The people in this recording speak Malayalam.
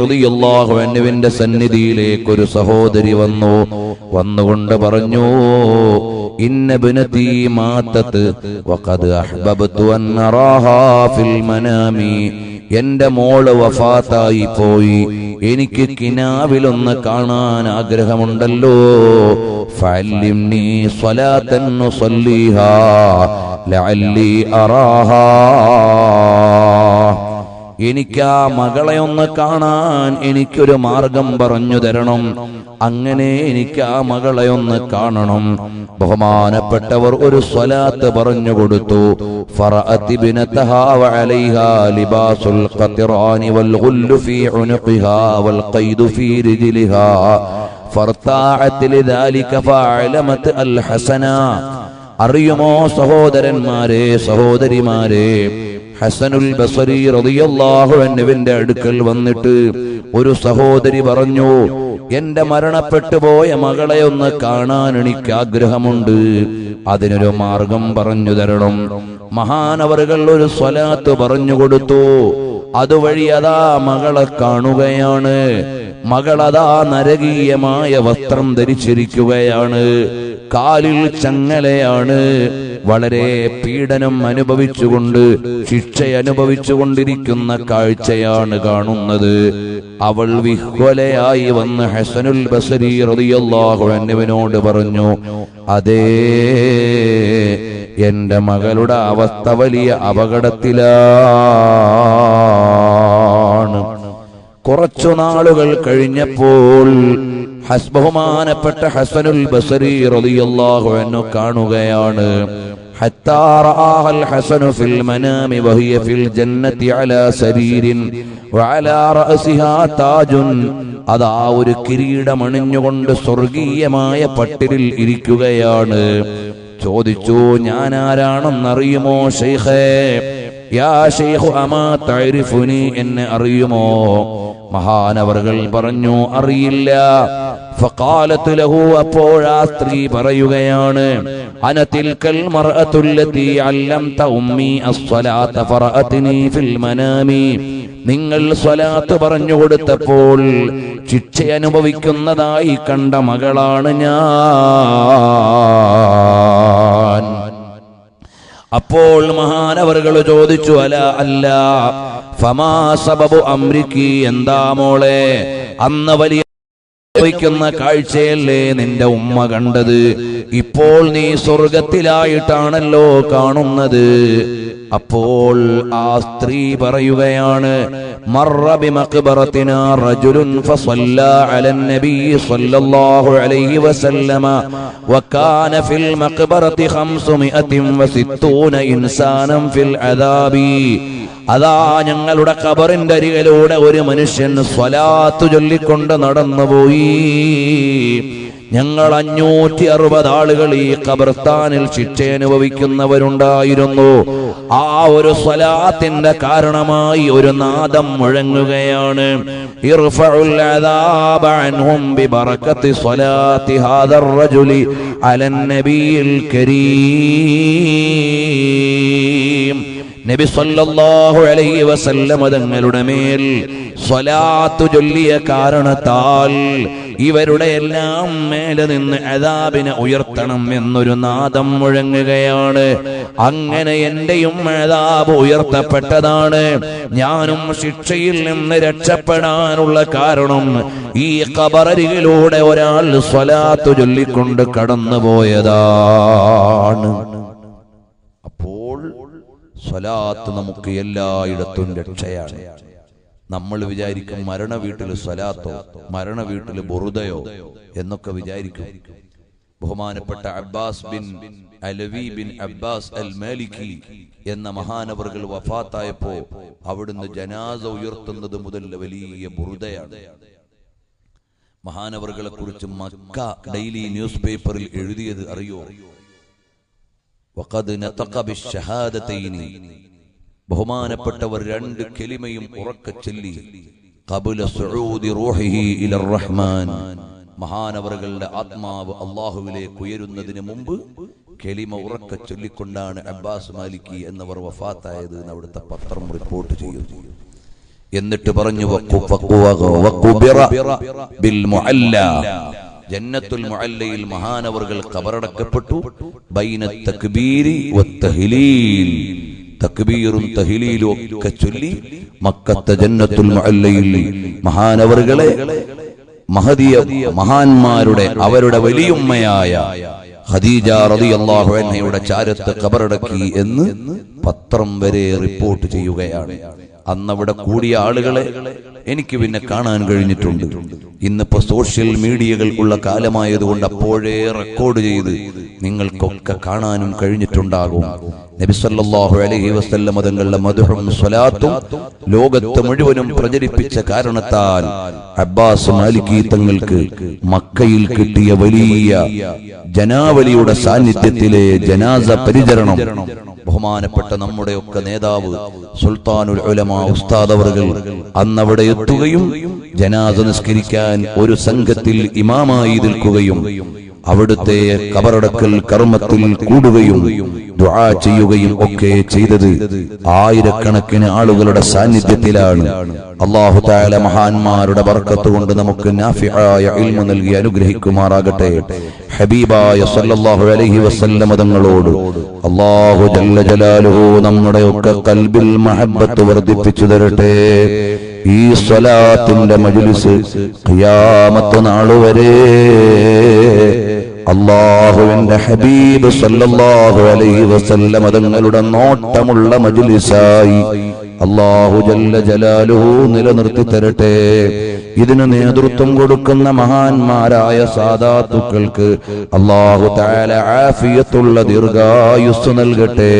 റളിയല്ലാഹു അൻഹുവിന്റെ സന്നിധിയിലേക്ക് ഒരു സഹോദരി വന്നുകൊണ്ട് പറഞ്ഞു, ഇന്ന ബിനതി മാതത് വഖദ് അഹ്ബബ്തു അൻ അറാഹാ ഫിൽ മനാമി. എന്റെ മോള് വഫാത്തായി പോയി, എനിക്ക് കിനാവിലൊന്ന് കാണാൻ ആഗ്രഹമുണ്ടല്ലോ. ഫഅല്ലിംനി സ്വലാതൻ നുസല്ലിഹാ ലഅല്ലി അറാഹാ. എനിക്ക് ആ മകളെ ഒന്ന് കാണാൻ എനിക്കൊരു മാർഗം പറഞ്ഞു തരണം, അങ്ങനെ എനിക്ക് ആ മകളെ ഒന്ന് കാണണം. ബഹുമാനപ്പെട്ടവർ ഒരു സ്വലാത്ത് പറഞ്ഞു കൊടുത്തു. ഫറഅതി ബിനതഹാ വഅലൈഹാ ലിബാസുൽ ഖത്റാനി വൽ ഗുല്ലു ഫീ ഉനുഖിഹാ വൽ ഖൈദു ഫീ റിജ്ലിഹാ ഫർതഅത് ലിദാലിക ഫഅലമത് അൽ ഹസന. അറിയുമോ സഹോദരന്മാരെ, സഹോദരിമാരെ, ഹസനുൽ ബസരി റളിയല്ലാഹു അൻഹുവിന്റെ അടുക്കൽ വന്നിട്ട് ഒരു സഹോദരി പറഞ്ഞു, എന്റെ മരണപ്പെട്ടു പോയ മകളെ ഒന്ന് കാണാൻ എനിക്ക് ആഗ്രഹമുണ്ട്, അതിനൊരു മാർഗം പറഞ്ഞു തരണം. മഹാനവറുകൾ ഒരു സ്വലാത്ത് പറഞ്ഞു കൊടുത്തു. അതുവഴി അതാ മകളെ കാണുകയാണ്. മകളതാ നരകീയമായ വസ്ത്രം ധരിച്ചിരിക്കുകയാണ്, കാലിൽ ചങ്ങലയാണ്, വളരെ പീഡനം അനുഭവിച്ചുകൊണ്ട്, ശിക്ഷ അനുഭവിച്ചുകൊണ്ടിരിക്കുന്ന കാഴ്ചയാണ് കാണുന്നത്. അവൾ വിഹ്വലയായി വന്ന് ഹസനുൽ ബസരി റളിയല്ലാഹു അൻഹുവിനോട് പറഞ്ഞു, അതേ, എന്റെ മകളുടെ അവസ്ഥ വലിയ അപകടത്തിലാണ്. കുറച്ചു നാളുകൾ കഴിഞ്ഞപ്പോൾ ബഹുമാനപ്പെട്ട ഹസനുൽ ബസരി റളിയല്ലാഹു അൻഹു കാണുകയാണ്. ഹത്താ റആഹൽ ഹസനു ഫിൽ മനാമി വഹിയ ഫിൽ ജന്നതി അലാ സരീരിൻ വഅലാ റഅസിഹാ താജുൻ. അതാ ഒരു കിരീടം അണിഞ്ഞുകൊണ്ട് സ്വർഗീയമായ പട്ടിലിൽ ഇരിക്കുകയാണ്. ചോദിച്ചു, ഞാൻ ആരാണെന്നറിയുമോ ശൈഖേ? യാ ശൈഖു അമാ തഅരിഫുനി, എന്നെ അറിയുമോ? മഹാനവറുകൾ പറഞ്ഞു, അറിയില്ല. ഫഖാലത്ത് ലഹു, അപ്പോഴാ സ്ത്രീ പറയുകയാണ്, അന തിൽക്കൽ മർഅത്തുല്ലതി അല്ലംത ഉമ്മി അസ്സലാത ഫറഅത്നി ഫിൽ മനാമി. നിങ്ങൾ സ്വലാത്ത് പറഞ്ഞു കൊടുത്തപ്പോൾ ശിക്ഷ അനുഭവിക്കുന്നതായി കണ്ട മകളാണ് ഞാൻ. അപ്പോൾ മഹാനവറുകൾ ചോദിച്ചു, അല്ല, ഫമാ സബബു അംരിക്കി, എന്താ മോളെ, അന്ന് വലിയ കാഴ്ചയല്ലേ നിന്റെ ഉമ്മ കണ്ടത്, ഇപ്പോൾ നീ സ്വർഗത്തിലായിട്ടാണല്ലോ കാണുന്നത്. അപ്പോൾ ആ സ്ത്രീ പറയുകയാണ്, മർറ ബിമഖ്ബറത്തിനാ റജുലുൻ ഫസല്ലാ അലൻ നബി സ്വല്ലല്ലാഹു അലൈഹി വസല്ലമ വകാന ഫിൽ മഖ്ബറത്തി 560 ഇൻസാനം ഫിൽ അദാബി. അതാ ഞങ്ങളുടെ ഖബറിന്റെ അരികിലൂടെ ഒരു മനുഷ്യൻ സ്വലാത്ത് ചൊല്ലിക്കൊണ്ട് നടന്നുപോയി. ഞങ്ങൾ 560 ആളുകൾ ഈ ഖബർസ്ഥാനിൽ ശിക്ഷ അനുഭവിക്കുന്നവരുണ്ടായിരുന്നു. ആ ഒരു സ്വലാത്തിന്റെ കാരണമായി ഒരു നാദം മുഴങ്ങുകയാണ്, ഇർഫഉൽ അദാബ അൻഹും ബിബറകത്തി സ്വലാത്തി ഹാദർ റജുലി അലൻ നബിയിൽ കരീം. നബി സല്ലല്ലാഹു അലൈഹി വസല്ലം തങ്ങളുടെ മേൽ സ്വലാത്ത് ചൊല്ലിയ കാരണത്താൽ ഇവരുടെ എല്ലാം മേലെ നിന്ന് അദാബിനെ ഉയർത്തണം എന്നൊരു നാദം മുഴങ്ങുകയാണ്. അങ്ങനെ എന്റെയും അദാബ് ഉയർത്തപ്പെട്ടതാണ്. ഞാനും ശിക്ഷയിൽ നിന്ന് രക്ഷപ്പെടാനുള്ള കാരണം ഈ ഖബറിലൂടെ ഒരാൾ സ്വലാത്ത് ചൊല്ലിക്കൊണ്ട് കടന്നുപോയതാണ്. അപ്പോൾ സ്വലാത്ത് നമുക്ക് എല്ലായിടത്തും രക്ഷയാണ്. നമ്മൾ വിചാരിക്കും മരണ വീട്ടിൽ സ്വലാത്തോ, മരണ വീട്ടിൽ ബുറുദയോ എന്നൊക്കെ വിചാരിക്കും. ബഹുമാനപ്പെട്ട Abbas bin Alawi bin Abbas al Maliki എന്ന മഹാനവറുകൾ വഫാത്തായപ്പോ അവിടുന്ന് ജനാസ ഉയർത്തുന്നത് മുതൽ വലിയ ബുറുദയാണ്. മഹാനവറുകളെ കുറിച്ച് മക്ക ഡെയിലി ന്യൂസ് പേപ്പറിൽ എഴുതിയത് അറിയോ? വഖദ് നതഖ ബിശ്ശഹാദതൈനി, ബഹുമാനപ്പെട്ടവർ 2 കലിമയും ഉറക്കെ ചൊല്ലി, ഖബല സുഊദി റൂഹിഹി ഇലർ റഹ്മാൻ, മഹാനവറുകളുടെ ആത്മാവ് അല്ലാഹുവിലേക്ക് ഉയരുന്നതിന് മുമ്പ് കലിമ ഉറക്കെ ചൊല്ലിക്കൊണ്ടാണ് അബ്ബാസ് മാലിക്കി എന്നവർ വഫാത്തായത് എന്ന് അവിടുത്തെ പത്രം റിപ്പോർട്ട് ചെയ്യുന്നു. എന്നിട്ട് പറഞ്ഞു വഖുബിറ ബിൽ മുഅല്ല, ജന്നത്തുൽ മുഅല്ലയിൽ മഹാനവറുകൾ ഖബറടക്കപ്പെട്ടു. ബൈന തക്ബീരി വത്തഹ്ലീൽ, തക്ബീറും തഹ്ലീലും ഒക്കെ ചൊല്ലി മക്കത്തെ ജന്നത്തുൽ മുഅല്ലയിൽ മഹാനവറുകളെ മഹാന്മാരുടെ അവരുടെ വലിയുമ്മയായ ഖദീജ റളിയല്ലാഹു അൻഹയുടെ ചാരത്ത് ഖബറടക്കി എന്ന് പത്രം വരെ റിപ്പോർട്ട് ചെയ്യുകയാണ്. അന്നവിടെ കൂടിയ ആളുകളെ എനിക്ക് പിന്നെ കാണാൻ കഴിഞ്ഞിട്ടുണ്ട്. ഇന്നിപ്പോ സോഷ്യൽ മീഡിയകൾ ഉള്ള കാലമായതുകൊണ്ട് അപ്പോഴേ റെക്കോർഡ് ചെയ്ത് നിങ്ങൾക്കൊക്കെ കാണാനും കഴിഞ്ഞിട്ടുണ്ടാകും. നബി സല്ലല്ലാഹു അലൈഹി വസല്ലം തങ്ങളുടെ മദ്ഹും സ്വലാത്തും ലോകത്ത് മുഴുവനും പ്രചരിപ്പിച്ച കാരണത്താൽ അബ്ബാസ് മാലിക്കി തങ്ങൾക്ക് മക്കയിൽ കിട്ടിയ വലിയ ജനാവലിയുടെ സാന്നിധ്യത്തിലെ ജനാസ പരിചരണം ബഹുമാനപ്പെട്ട നമ്മുടെ ഒക്കെ നേതാവ് സുൽത്താനുൽ ഉലമാ ഉസ്താദ് അവറുകൾ അന്നവിടെ എത്തുകയും ജനാസ നിസ്കരിക്കാൻ ഒരു സംഘത്തിൽ ഇമാമായി നിൽക്കുകയും അവിടുത്തെ ഖബറടക്കൽ കർമ്മത്തിൽ കൂടുകയും ദുആ ചെയ്യുകയും ഒക്കെ ചെയ്തത് ആയിരക്കണക്കിന് ആളുകളുടെ സാന്നിധ്യത്തിലാണ്. അല്ലാഹു തആല മഹാന്മാരുടെ ബർക്കത്ത് കൊണ്ട് നമുക്ക് നാഫിആയ ഇൽമു നൽകി അനുഗ്രഹിക്കുമാറാകട്ടെ. ഹബീബായ സല്ലല്ലാഹു അലൈഹി വസല്ലം തങ്ങളോട് അല്ലാഹു ജല്ല ജലാലുഹു നമ്മുടെ ഒക്കെ ഖൽബിൽ മഹബ്ബത്ത് വർദ്ധിപ്പിച്ചു തരട്ടെ. ഈ സ്വലാത്തിന്റെ മജ്ലിസ് ഖിയാമത്ത് നാൾ വരെ അല്ലാഹുവിന്റെ ഹബീബ് സല്ലല്ലാഹു അലൈഹി വസല്ലം തങ്ങളുടെ നോട്ടമുള്ള മജ്ലിസായി അല്ലാഹു ജല്ല ജലാലുഹു നിലനിർത്തി തരട്ടെ. ഇതിന് നേതൃത്വം കൊടുക്കുന്ന മഹാന്മാരായ സാദാത്തുക്കൾക്ക് അല്ലാഹു തആല ആഫിയത്തുള്ള ദീർഘായുസ്സ് നൽകട്ടെ.